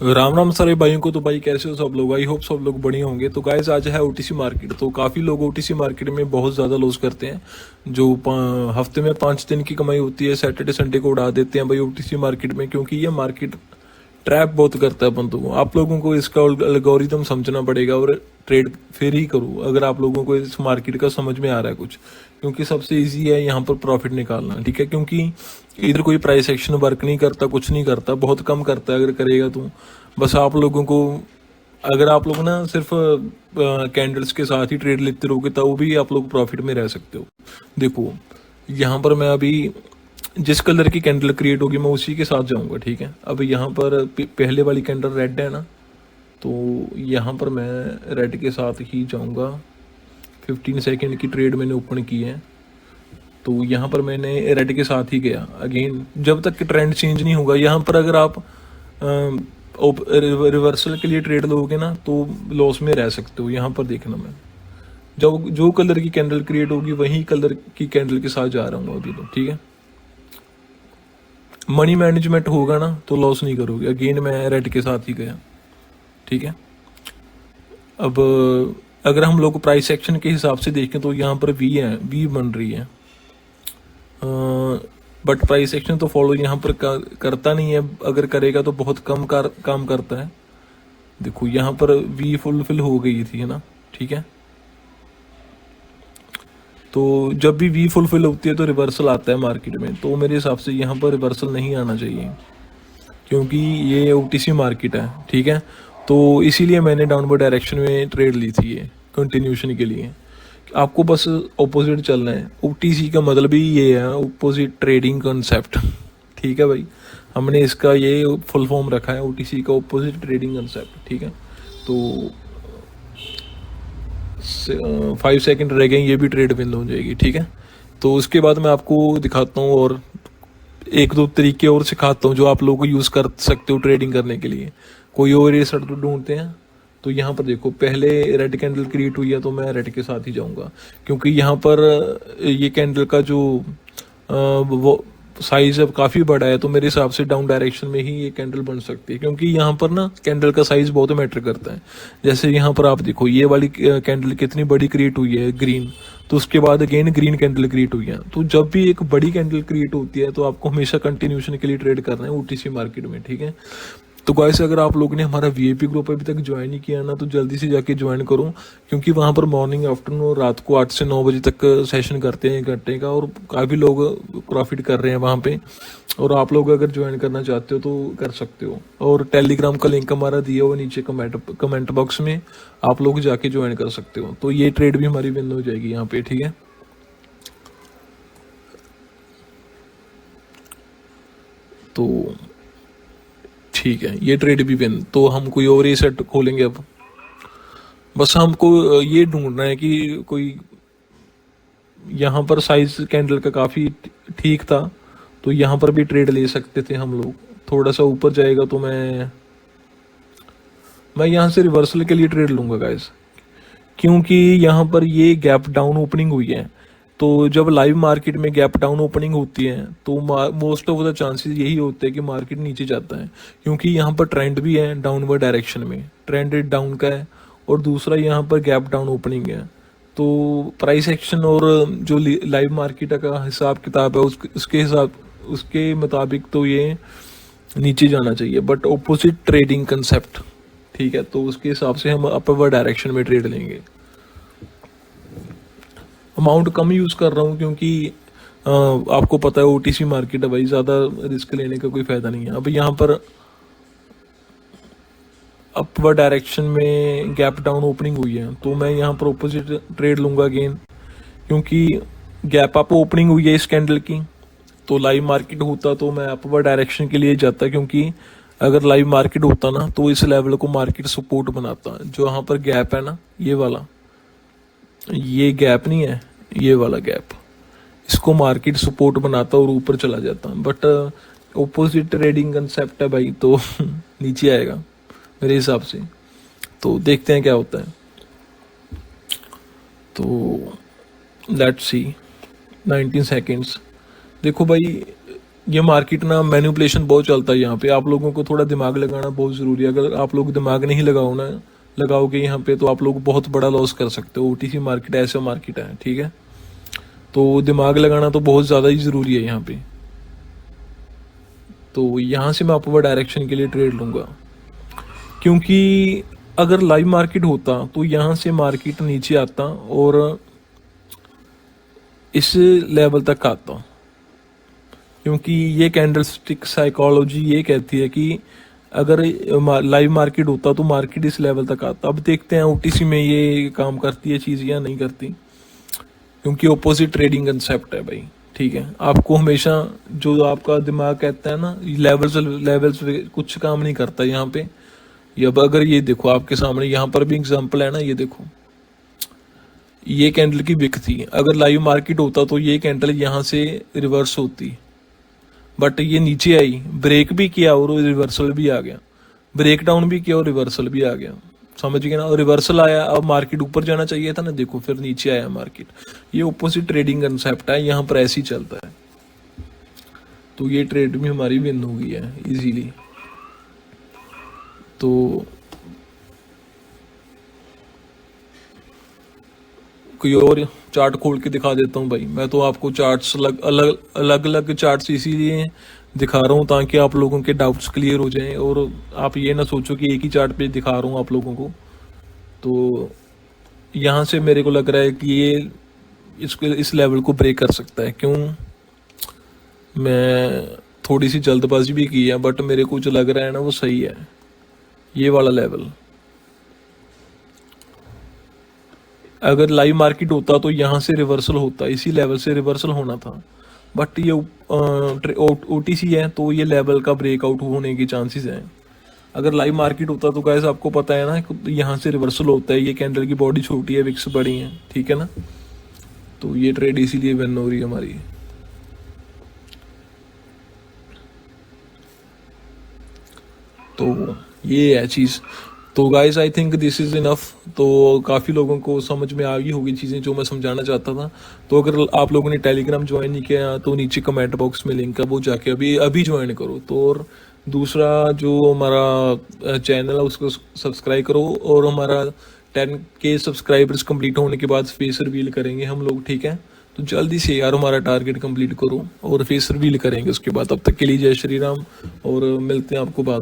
राम राम सारे भाइयों को। तो भाई कैसे हो सब लोग? आई होप सब लोग बढ़िया होंगे। तो गाइस आज है ओटीसी मार्केट। तो काफ़ी लोग ओटीसी मार्केट में बहुत ज़्यादा लॉस करते हैं। जो हफ्ते में 5 दिन की कमाई होती है सैटरडे संडे को उड़ा देते हैं भाई ओटीसी मार्केट में, क्योंकि ये मार्केट ट्रैप बहुत करता है बंदों को। आप लोगों को इसका एल्गोरिथम समझना पड़ेगा और ट्रेड फिर ही करो अगर आप लोगों को इस मार्केट का समझ में आ रहा है कुछ, क्योंकि सबसे इजी है यहाँ पर प्रॉफिट निकालना। ठीक है, क्योंकि इधर कोई प्राइस एक्शन वर्क नहीं करता, कुछ नहीं करता, बहुत कम करता है अगर करेगा तो। बस आप लोगों को, अगर आप लोग ना सिर्फ कैंडल्स के साथ ही ट्रेड लेते रहोगे तो भी आप लोग प्रॉफिट में रह सकते हो। देखो यहाँ पर मैं अभी जिस कलर की कैंडल क्रिएट होगी मैं उसी के साथ जाऊंगा। ठीक है, अब यहाँ पर पहले वाली कैंडल रेड है ना, तो यहाँ पर मैं रेड के साथ ही जाऊंगा। 15 सेकेंड की ट्रेड मैंने ओपन की है, तो यहाँ पर मैंने रेड के साथ ही गया। अगेन जब तक कि ट्रेंड चेंज नहीं होगा यहाँ पर अगर आप रिवर्सल के लिए ट्रेड लोगे ना तो लॉस में रह सकते हो। यहाँ पर देखना, मैं जब जो कलर की कैंडल क्रिएट होगी वही कलर की कैंडल के साथ जा रहा हूँ अभी तो। ठीक है, मनी मैनेजमेंट होगा ना तो लॉस नहीं करोगे। अगेन मैं रेड के साथ ही गया। ठीक है, अब अगर हम लोग प्राइस एक्शन के हिसाब से देखें तो यहाँ पर वी है, वी बन रही है, बट प्राइस एक्शन तो फॉलो यहाँ पर करता नहीं है। अगर करेगा तो बहुत कम काम करता है। देखो यहाँ पर वी फुलफिल हो गई थी, है ना। ठीक है, तो जब भी वी फुलफिल होती है तो रिवर्सल आता है मार्केट में। तो मेरे हिसाब से यहाँ पर रिवर्सल नहीं आना चाहिए, क्योंकि ये ओटीसी मार्केट है। ठीक है, तो इसीलिए मैंने डाउनवर्ड डायरेक्शन में ट्रेड ली थी ये कंटिन्यूशन के लिए। आपको बस ऑपोजिट चलना है। ओटीसी का मतलब ही ये है, ऑपोजिट ट्रेडिंग कंसेप्ट। ठीक है भाई, हमने इसका ये फुल फॉर्म रखा है ओटीसी का, ऑपोजिट ट्रेडिंग कंसेप्ट। ठीक है, तो 5 सेकंड रह गए, ये भी ट्रेड बंद हो जाएगी। ठीक है, तो उसके बाद मैं आपको दिखाता हूँ और एक दो तरीके और सिखाता हूँ जो आप लोगों को यूज़ कर सकते हो ट्रेडिंग करने के लिए। कोई और ये सर ढूंढते हैं तो यहाँ पर देखो पहले रेड कैंडल क्रिएट हुई है तो मैं रेड के साथ ही जाऊंगा, क्योंकि यहाँ पर ये कैंडल का जो वो साइज अब काफ़ी बड़ा है, तो मेरे हिसाब से डाउन डायरेक्शन में ही ये कैंडल बन सकती है, क्योंकि यहाँ पर ना कैंडल का साइज बहुत मैटर करता है। जैसे यहाँ पर आप देखो ये वाली कैंडल कितनी बड़ी क्रिएट हुई है ग्रीन, तो उसके बाद अगेन ग्रीन कैंडल क्रिएट हुई है। तो जब भी एक बड़ी कैंडल क्रिएट होती है तो आपको हमेशा कंटिन्यूशन के लिए ट्रेड करना है ओटीसी मार्केट में। ठीक है, तो गाइस अगर आप लोगों ने हमारा वीआईपी ग्रुप अभी तक ज्वाइन नहीं किया ना तो जल्दी से जाके ज्वाइन करो, क्योंकि वहाँ पर मॉर्निंग आफ्टरनून और रात को 8 से 9 बजे तक सेशन करते हैं 1 घंटे का, और काफ़ी लोग प्रॉफिट कर रहे हैं वहाँ पे। और आप लोग अगर ज्वाइन करना चाहते हो तो कर सकते हो, और टेलीग्राम का लिंक हमारा दिया हुआ नीचे कमेंट बॉक्स में, आप लोग जाके ज्वाइन कर सकते हो। तो ये ट्रेड भी हमारी विन हो जाएगी यहाँ पे। ठीक है, तो ठीक है, ये ट्रेड भी विन। तो हम कोई और ही सेट खोलेंगे अब। बस हमको ये ढूंढना है कि कोई यहाँ पर साइज कैंडल का काफ़ी ठीक था, तो यहाँ पर भी ट्रेड ले सकते थे हम लोग। थोड़ा सा ऊपर जाएगा तो मैं यहाँ से रिवर्सल के लिए ट्रेड लूंगा गाइस, क्योंकि यहाँ पर ये गैप डाउन ओपनिंग हुई है। तो जब लाइव मार्केट में गैप डाउन ओपनिंग होती है तो मोस्ट ऑफ द चांसेस यही होते हैं कि मार्केट नीचे जाता है, क्योंकि यहाँ पर ट्रेंड भी है डाउनवर्ड डायरेक्शन में, ट्रेंड डाउन का है, और दूसरा यहाँ पर गैप डाउन ओपनिंग है। तो प्राइस एक्शन और जो लाइव मार्केट का हिसाब किताब है उसके मुताबिक तो ये नीचे जाना चाहिए, बट ऑपोजिट ट्रेडिंग कंसेप्ट। ठीक है, तो उसके हिसाब से हम अपवर्ड डायरेक्शन में ट्रेड लेंगे। अमाउंट कम यूज़ कर रहा हूँ क्योंकि आपको पता है ओटीसी मार्केट है भाई, ज़्यादा रिस्क लेने का कोई फ़ायदा नहीं है। अब यहाँ पर अपवर्ड डायरेक्शन में गैप डाउन ओपनिंग हुई है तो मैं यहाँ पर ऑपोजिट ट्रेड लूँगा अगेन, क्योंकि गैप अप ओपनिंग हुई है इस कैंडल की। तो लाइव मार्केट होता तो मैं अपवर्ड डायरेक्शन के लिए जाता, क्योंकि अगर लाइव मार्केट होता ना तो इस लेवल को मार्केट सपोर्ट बनाता। जो यहाँ पर गैप है ना, ये वाला, ये गैप नहीं है, ये वाला गैप, इसको मार्केट सपोर्ट बनाता और ऊपर चला जाता। बट ओपोजिट ट्रेडिंग कंसेप्ट है भाई, तो नीचे आएगा मेरे हिसाब से। तो देखते हैं क्या होता है। तो लेट्स सी 19 सेकेंड्स। देखो भाई ये मार्केट ना मैनिपुलेशन बहुत चलता है यहाँ पे, आप लोगों को थोड़ा दिमाग लगाना बहुत ज़रूरी है। अगर आप लोग दिमाग नहीं लगाओगे यहाँ पे, तो आप लोग बहुत बड़ा लॉस कर सकते हो। ओटीसी मार्केट ऐसा मार्केट है, ठीक है, तो दिमाग लगाना तो बहुत ज़्यादा ही ज़रूरी है यहाँ पे। तो यहाँ से मैं अपवर्ड डायरेक्शन के लिए ट्रेड लूँगा, क्योंकि अगर लाइव मार्केट होता तो यहाँ से मार्केट नीचे आता और इस लेवल तक आता, क्योंकि ये कैंडलस्टिक साइकोलॉजी ये कहती है कि अगर लाइव मार्केट होता तो मार्केट इस लेवल तक आता। अब देखते हैं ओटीसी में ये काम करती है चीज़ या नहीं करती, क्योंकि ओपोजिट ट्रेडिंग कंसेप्ट है भाई, ठीक है। आपको हमेशा जो आपका दिमाग कहता है ना, लेवल्स कुछ काम नहीं करता यहाँ पे। अब अगर ये देखो आपके सामने यहाँ पर भी एग्जांपल है ना, ये देखो, ये कैंडल की विक थी। अगर लाइव मार्केट होता तो ये कैंडल यहाँ से रिवर्स होती, बट ये नीचे आई, ब्रेक भी किया और रिवर्सल भी आ गया, ब्रेक डाउन भी किया और रिवर्सल भी आ गया, समझ गए ना। और रिवर्सल आया, अब मार्केट ऊपर जाना चाहिए था ना, देखो फिर नीचे आया मार्केट। ये ऑपोजिट ट्रेडिंग कंसेप्ट है, यहाँ पर ऐसे ही चलता है। तो ये ट्रेड भी हमारी विन हो गई है इजीली। तो कोई और चार्ट खोल के दिखा देता हूँ भाई। मैं तो आपको चार्ट्स अलग अलग चार्ट्स इसीलिए दिखा रहा हूँ ताकि आप लोगों के डाउट्स क्लियर हो जाएं, और आप ये ना सोचो कि एक ही चार्ट पे दिखा रहा हूँ आप लोगों को। तो यहाँ से मेरे को लग रहा है कि ये इस लेवल को ब्रेक कर सकता है। क्यों, मैं थोड़ी सी जल्दबाजी भी की है, बट मेरे को जो लग रहा है ना वो सही है। ये वाला लेवल अगर लाइव मार्केट होता तो यहाँ से रिवर्सल होता, इसी लेवल से रिवर्सल होना था, बट ये ओटीसी है तो ये लेवल का ब्रेकआउट होने की चांसेस हैं। अगर लाइव मार्केट होता तो गाइस आपको पता है ना, यहाँ से रिवर्सल होता है। ये कैंडल की बॉडी छोटी है, विक्स बड़ी है, ठीक है ना। तो ये ट्रेड इसीलिए विन हो रही है हमारी। तो ये है चीज़। तो guys I think this is enough. तो काफ़ी लोगों को समझ में आ गई होगी चीज़ें जो मैं समझाना चाहता था। तो अगर आप लोगों ने टेलीग्राम ज्वाइन नहीं किया तो नीचे कमेंट बॉक्स में लिंक है, वो जाके अभी ज्वाइन करो। तो और दूसरा जो हमारा चैनल है उसको सब्सक्राइब करो, और हमारा 10K सब्सक्राइबर्स कंप्लीट होने के बाद फेस रिवील करेंगे हम लोग, ठीक है। तो जल्दी से यार हमारा टारगेट कंप्लीट करो और फेस रिवील करेंगे उसके बाद। तब तक के लिए जय श्री राम, और मिलते हैं आपको बाद।